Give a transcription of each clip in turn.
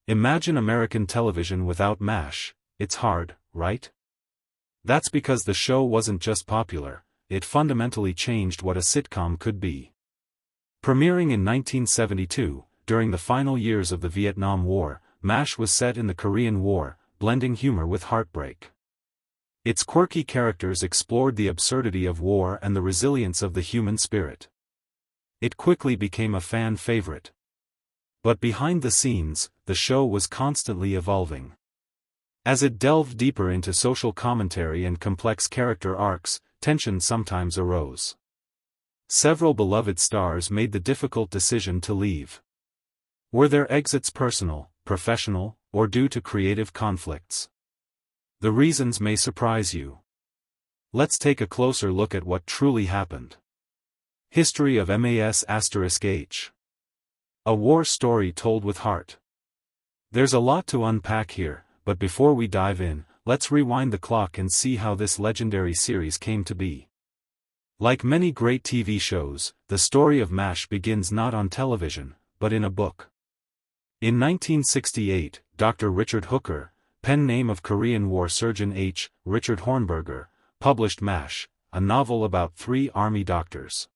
Imagine American television without MASH. It's hard, right? That's because the show wasn't just popular, it fundamentally changed what a sitcom could be. Premiering in 1972, during the final years of the Vietnam War, MASH was set in the Korean War, blending humor with heartbreak. Its quirky characters explored the absurdity of war and the resilience of the human spirit. It quickly became a fan favorite. But behind the scenes, the show was constantly evolving. As it delved deeper into social commentary and complex character arcs, tension sometimes arose. Several beloved stars made the difficult decision to leave. Were their exits personal, professional, or due to creative conflicts? The reasons may surprise you. Let's take a closer look at what truly happened. History of MAS*H. A war story told with heart. There's a lot to unpack here, but before we dive in, let's rewind the clock and see how this legendary series came to be. Like many great TV shows, the story of MASH begins not on television, but in a book. In 1968, Dr. Richard Hooker, pen name of Korean War surgeon H. Richard Hornberger, published MASH, a novel about 3 army doctors.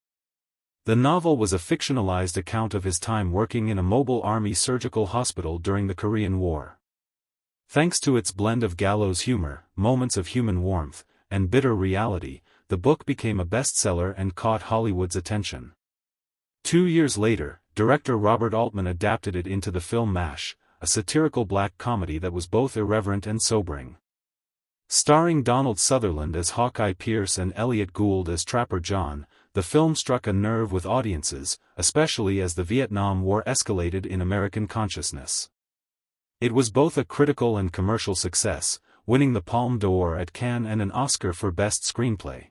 The novel was a fictionalized account of his time working in a mobile army surgical hospital during the Korean War. Thanks to its blend of gallows humor, moments of human warmth, and bitter reality, the book became a bestseller and caught Hollywood's attention. 2 years later, director Robert Altman adapted it into the film MASH, a satirical black comedy that was both irreverent and sobering. Starring Donald Sutherland as Hawkeye Pierce and Elliot Gould as Trapper John, the film struck a nerve with audiences, especially as the Vietnam War escalated in American consciousness. It was both a critical and commercial success, winning the Palme d'Or at Cannes and an Oscar for Best Screenplay.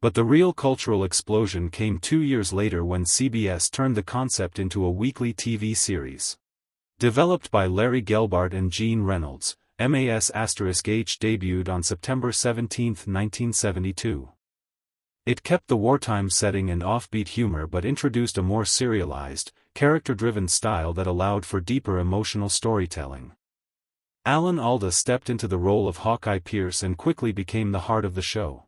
But the real cultural explosion came 2 years later when CBS turned the concept into a weekly TV series. Developed by Larry Gelbart and Gene Reynolds, MAS*H debuted on September 17, 1972. It kept the wartime setting and offbeat humor but introduced a more serialized, character-driven style that allowed for deeper emotional storytelling. Alan Alda stepped into the role of Hawkeye Pierce and quickly became the heart of the show.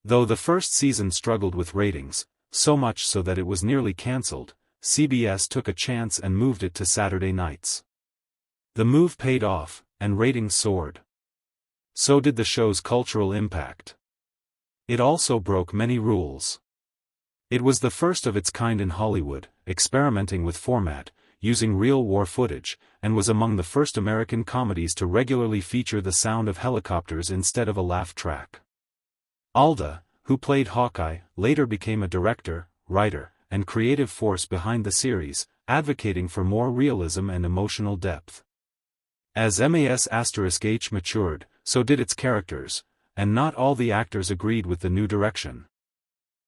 Though the first season struggled with ratings, so much so that it was nearly cancelled, CBS took a chance and moved it to Saturday nights. The move paid off, and ratings soared. So did the show's cultural impact. It also broke many rules. It was the first of its kind in Hollywood, experimenting with format, using real war footage, and was among the first American comedies to regularly feature the sound of helicopters instead of a laugh track. Alda, who played Hawkeye, later became a director, writer, and creative force behind the series, advocating for more realism and emotional depth. As MAS*H matured, so did its characters, and not all the actors agreed with the new direction.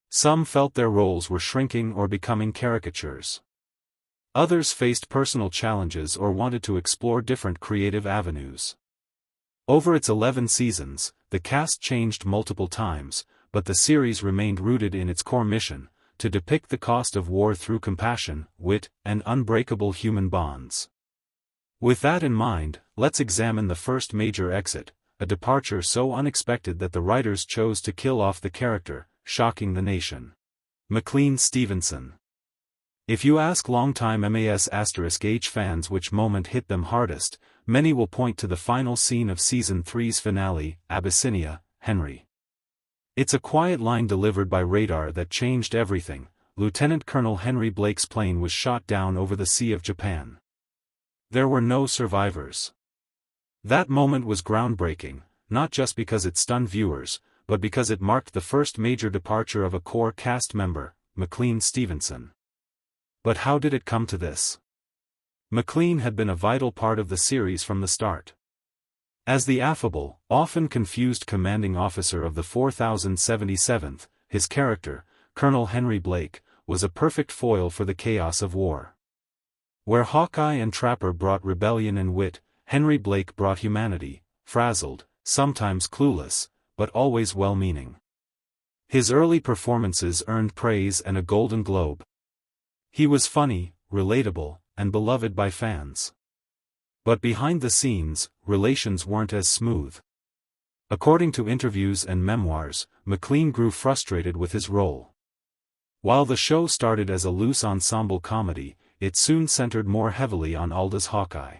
Some felt their roles were shrinking or becoming caricatures. Others faced personal challenges or wanted to explore different creative avenues. Over its 11 seasons, the cast changed multiple times, but the series remained rooted in its core mission, to depict the cost of war through compassion, wit, and unbreakable human bonds. With that in mind, let's examine the first major exit, a departure so unexpected that the writers chose to kill off the character, shocking the nation. McLean Stevenson. If you ask longtime MAS*H fans which moment hit them hardest, many will point to the final scene of Season 3's finale, Abyssinia, Henry. It's a quiet line delivered by radar that changed everything. Lieutenant Colonel Henry Blake's plane was shot down over the Sea of Japan. There were no survivors. That moment was groundbreaking, not just because it stunned viewers, but because it marked the first major departure of a core cast member, McLean Stevenson. But how did it come to this? McLean had been a vital part of the series from the start. As the affable, often confused commanding officer of the 4077th, his character, Colonel Henry Blake, was a perfect foil for the chaos of war. Where Hawkeye and Trapper brought rebellion and wit, Henry Blake brought humanity, frazzled, sometimes clueless, but always well-meaning. His early performances earned praise and a Golden Globe. He was funny, relatable, and beloved by fans. But behind the scenes, relations weren't as smooth. According to interviews and memoirs, McLean grew frustrated with his role. While the show started as a loose ensemble comedy, it soon centered more heavily on Alda's Hawkeye.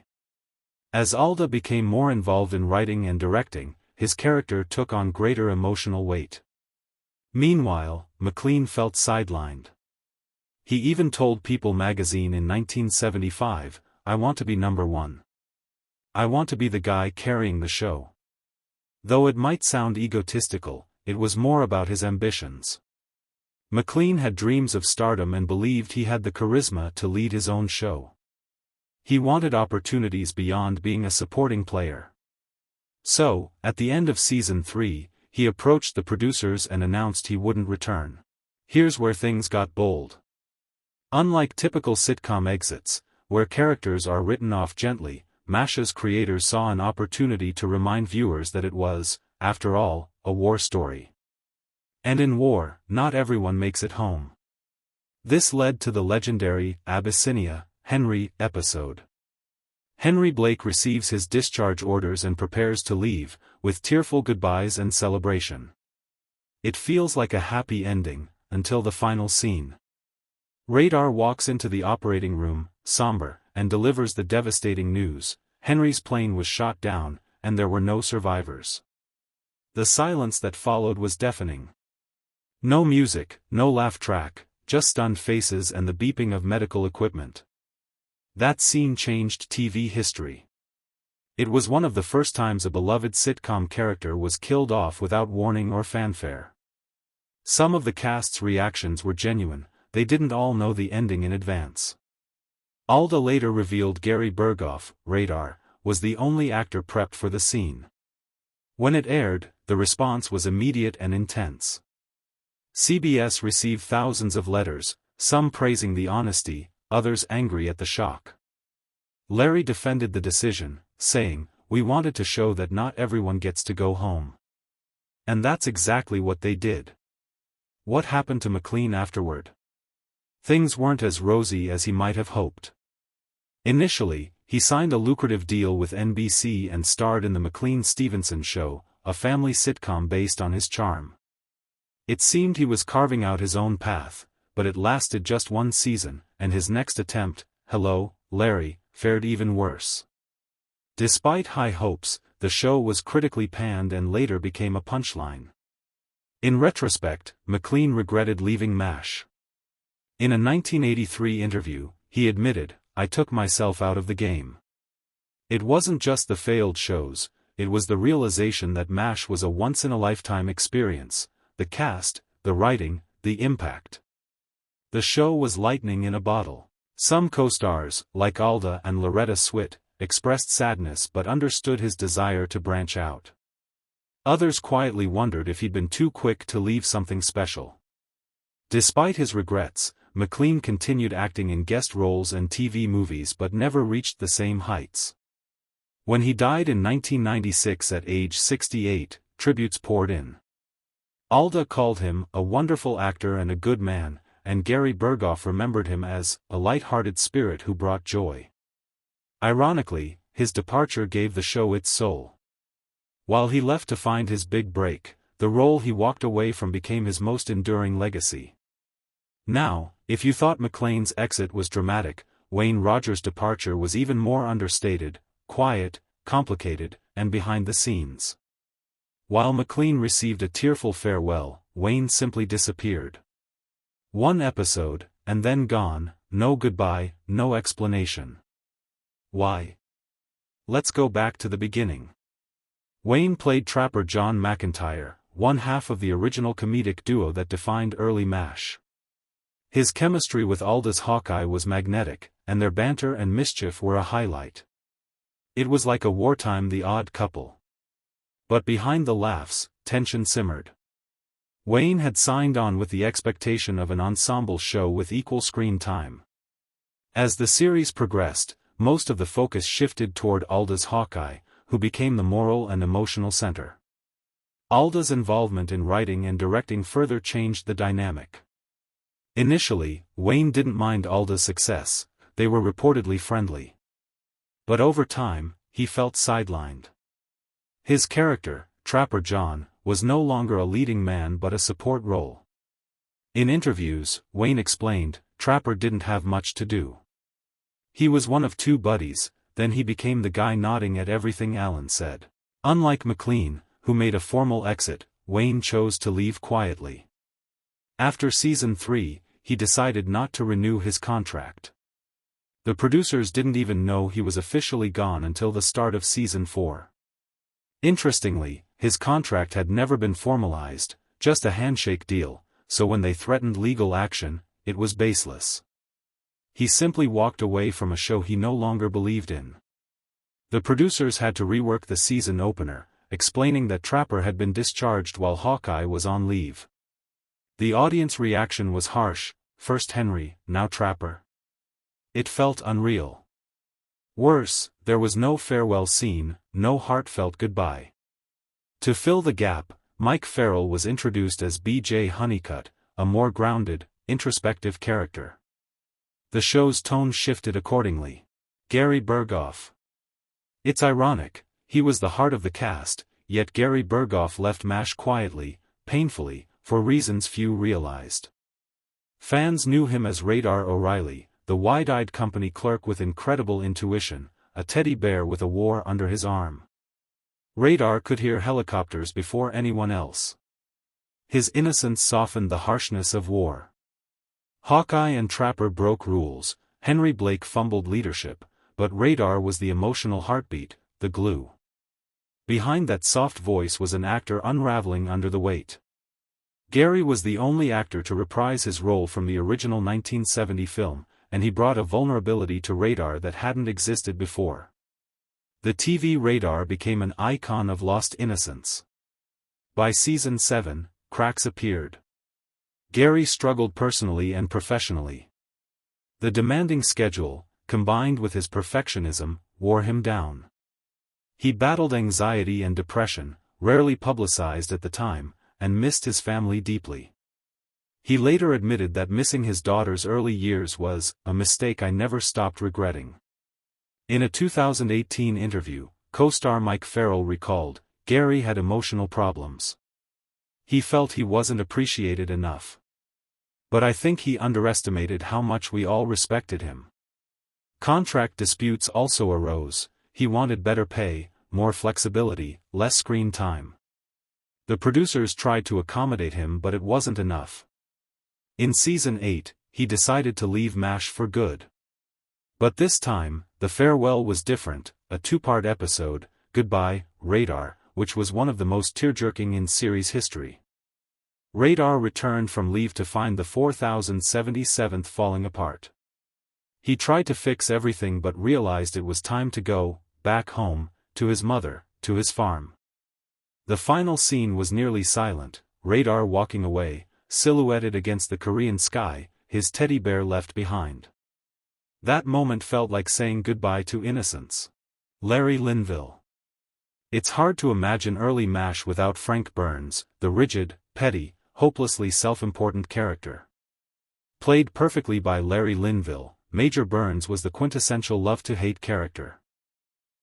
As Alda became more involved in writing and directing, his character took on greater emotional weight. Meanwhile, McLean felt sidelined. He even told People magazine in 1975, "I want to be number one. I want to be the guy carrying the show." Though it might sound egotistical, it was more about his ambitions. McLean had dreams of stardom and believed he had the charisma to lead his own show. He wanted opportunities beyond being a supporting player. So, at the end of season 3, he approached the producers and announced he wouldn't return. Here's where things got bold. Unlike typical sitcom exits, where characters are written off gently, MASH's creators saw an opportunity to remind viewers that it was, after all, a war story. And in war, not everyone makes it home. This led to the legendary Abyssinia, Henry episode. Henry Blake receives his discharge orders and prepares to leave, with tearful goodbyes and celebration. It feels like a happy ending, until the final scene. Radar walks into the operating room, somber, and delivers the devastating news: Henry's plane was shot down, and there were no survivors. The silence that followed was deafening. No music, no laugh track, just stunned faces and the beeping of medical equipment. That scene changed TV history. It was one of the first times a beloved sitcom character was killed off without warning or fanfare. Some of the cast's reactions were genuine, they didn't all know the ending in advance. Alda later revealed Gary Burghoff, Radar, was the only actor prepped for the scene. When it aired, the response was immediate and intense. CBS received thousands of letters, some praising the honesty, others angry at the shock. Larry defended the decision, saying, "We wanted to show that not everyone gets to go home." And that's exactly what they did. What happened to McLean afterward? Things weren't as rosy as he might have hoped. Initially, he signed a lucrative deal with NBC and starred in the McLean Stevenson Show, a family sitcom based on his charm. It seemed he was carving out his own path, but it lasted just one season, and his next attempt, Hello, Larry, fared even worse. Despite high hopes, the show was critically panned and later became a punchline. In retrospect, McLean regretted leaving MASH. In a 1983 interview, he admitted, "I took myself out of the game." It wasn't just the failed shows, it was the realization that MASH was a once-in-a-lifetime experience: the cast, the writing, the impact. The show was lightning in a bottle. Some co-stars, like Alda and Loretta Swit, expressed sadness but understood his desire to branch out. Others quietly wondered if he'd been too quick to leave something special. Despite his regrets, McLean continued acting in guest roles and TV movies but never reached the same heights. When he died in 1996 at age 68, tributes poured in. Alda called him a wonderful actor and a good man, and Gary Burghoff remembered him as a light-hearted spirit who brought joy. Ironically, his departure gave the show its soul. While he left to find his big break, the role he walked away from became his most enduring legacy. Now, if you thought McLean's exit was dramatic, Wayne Rogers' departure was even more understated, quiet, complicated, and behind the scenes. While McLean received a tearful farewell, Wayne simply disappeared. One episode, and then gone, no goodbye, no explanation. Why? Let's go back to the beginning. Wayne played trapper John McIntyre, one half of the original comedic duo that defined early MASH. His chemistry with Alda's Hawkeye was magnetic, and their banter and mischief were a highlight. It was like a wartime The Odd Couple. But behind the laughs, tension simmered. Wayne had signed on with the expectation of an ensemble show with equal screen time. As the series progressed, most of the focus shifted toward Alda's Hawkeye, who became the moral and emotional center. Alda's involvement in writing and directing further changed the dynamic. Initially, Wayne didn't mind Alda's success, they were reportedly friendly. But over time, he felt sidelined. His character, Trapper John, was no longer a leading man but a support role. In interviews, Wayne explained, Trapper didn't have much to do. He was one of two buddies, then he became the guy nodding at everything Alan said. Unlike McLean, who made a formal exit, Wayne chose to leave quietly. After season 3, he decided not to renew his contract. The producers didn't even know he was officially gone until the start of season 4. Interestingly, his contract had never been formalized, just a handshake deal, so when they threatened legal action, it was baseless. He simply walked away from a show he no longer believed in. The producers had to rework the season opener, explaining that Trapper had been discharged while Hawkeye was on leave. The audience reaction was harsh, first Henry, now Trapper. It felt unreal. Worse, there was no farewell scene, no heartfelt goodbye. To fill the gap, Mike Farrell was introduced as B.J. Honeycutt, a more grounded, introspective character. The show's tone shifted accordingly. Gary Burghoff. It's ironic, he was the heart of the cast, yet Gary Burghoff left MASH quietly, painfully, for reasons few realized. Fans knew him as Radar O'Reilly, the wide-eyed company clerk with incredible intuition, a teddy bear with a war under his arm. Radar could hear helicopters before anyone else. His innocence softened the harshness of war. Hawkeye and Trapper broke rules, Henry Blake fumbled leadership, but Radar was the emotional heartbeat, the glue. Behind that soft voice was an actor unraveling under the weight. Gary was the only actor to reprise his role from the original 1970 film, and he brought a vulnerability to Radar that hadn't existed before. The TV Radar became an icon of lost innocence. By season 7, cracks appeared. Gary struggled personally and professionally. The demanding schedule, combined with his perfectionism, wore him down. He battled anxiety and depression, rarely publicized at the time, and missed his family deeply. He later admitted that missing his daughter's early years was a mistake I never stopped regretting. In a 2018 interview, co-star Mike Farrell recalled, Gary had emotional problems. He felt he wasn't appreciated enough. But I think he underestimated how much we all respected him. Contract disputes also arose, he wanted better pay, more flexibility, less screen time. The producers tried to accommodate him but it wasn't enough. In season 8, he decided to leave MASH for good. But this time, the farewell was different, a 2-part episode, Goodbye, Radar, which was one of the most tear-jerking in series history. Radar returned from leave to find the 4077th falling apart. He tried to fix everything but realized it was time to go, back home, to his mother, to his farm. The final scene was nearly silent, Radar walking away, silhouetted against the Korean sky, his teddy bear left behind. That moment felt like saying goodbye to innocence. Larry Linville. It's hard to imagine early MASH without Frank Burns, the rigid, petty, hopelessly self-important character. Played perfectly by Larry Linville, Major Burns was the quintessential love-to-hate character.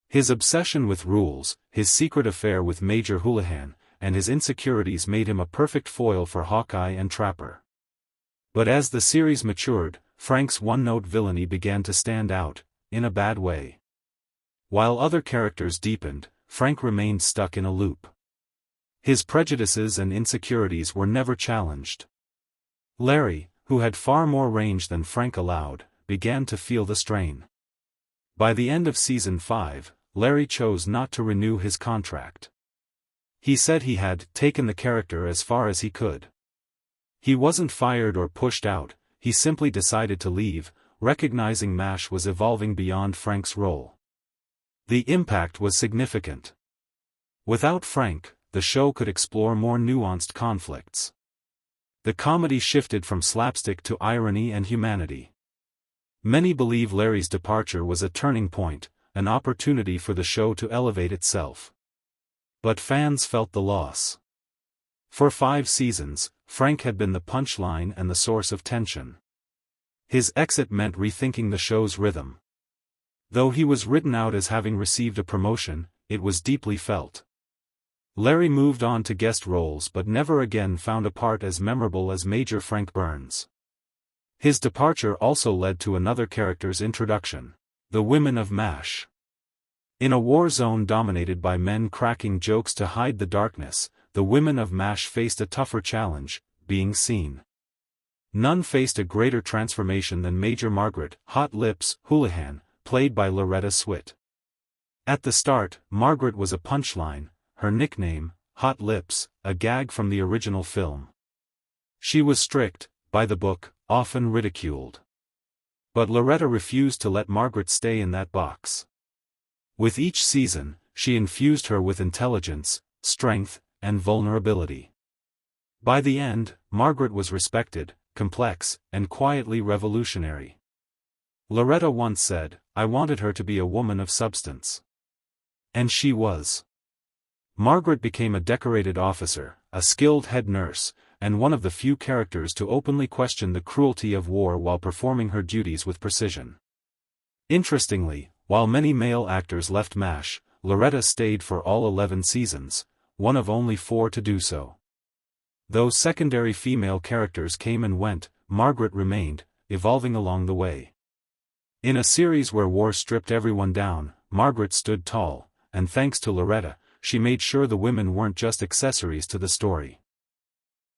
His obsession with rules, his secret affair with Major Houlihan, and his insecurities made him a perfect foil for Hawkeye and Trapper. But as the series matured, Frank's one-note villainy began to stand out, in a bad way. While other characters deepened, Frank remained stuck in a loop. His prejudices and insecurities were never challenged. Larry, who had far more range than Frank allowed, began to feel the strain. By the end of season 5, Larry chose not to renew his contract. He said he had taken the character as far as he could. He wasn't fired or pushed out, he simply decided to leave, recognizing MASH was evolving beyond Frank's role. The impact was significant. Without Frank, the show could explore more nuanced conflicts. The comedy shifted from slapstick to irony and humanity. Many believe Larry's departure was a turning point, an opportunity for the show to elevate itself. But fans felt the loss. For 5 seasons, Frank had been the punchline and the source of tension. His exit meant rethinking the show's rhythm. Though he was written out as having received a promotion, it was deeply felt. Larry moved on to guest roles but never again found a part as memorable as Major Frank Burns. His departure also led to another character's introduction: the women of MASH. In a war zone dominated by men cracking jokes to hide the darkness, the women of MASH faced a tougher challenge: being seen. None faced a greater transformation than Major Margaret "Hot Lips" Houlihan, played by Loretta Swit. At the start, Margaret was a punchline, her nickname, Hot Lips, a gag from the original film. She was strict, by the book, often ridiculed. But Loretta refused to let Margaret stay in that box. With each season, she infused her with intelligence, strength, and vulnerability. By the end, Margaret was respected, complex, and quietly revolutionary. Loretta once said, "I wanted her to be a woman of substance." And she was. Margaret became a decorated officer, a skilled head nurse, and one of the few characters to openly question the cruelty of war while performing her duties with precision. Interestingly, while many male actors left MASH, Loretta stayed for all 11 seasons, one of only 4 to do so. Though secondary female characters came and went, Margaret remained, evolving along the way. In a series where war stripped everyone down, Margaret stood tall, and thanks to Loretta, she made sure the women weren't just accessories to the story.